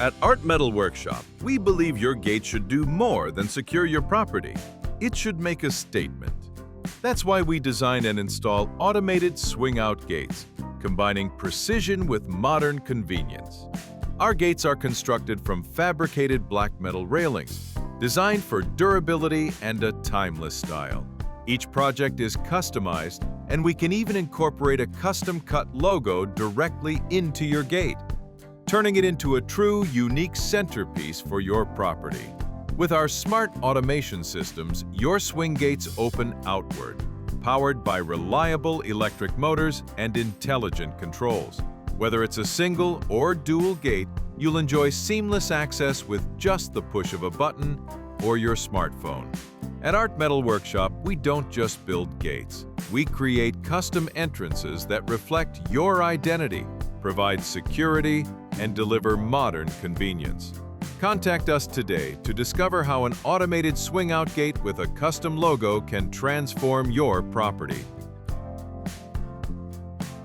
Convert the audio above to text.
At Art Metal Workshop, we believe your gate should do more than secure your property. It should make a statement. That's why we design and install automated swing-out gates, combining precision with modern convenience. Our gates are constructed from fabricated black metal railings, designed for durability and a timeless style. Each project is customized, and we can even incorporate a custom-cut logo directly into your gate, turning it into a true, unique centerpiece for your property. With our smart automation systems, your swing gates open outward, powered by reliable electric motors and intelligent controls. Whether it's a single or dual gate, you'll enjoy seamless access with just the push of a button or your smartphone. At Art Metal Workshop, we don't just build gates. We create custom entrances that reflect your identity, provide security, and deliver modern convenience. Contact us today to discover how an automated swing-out gate with a custom logo can transform your property.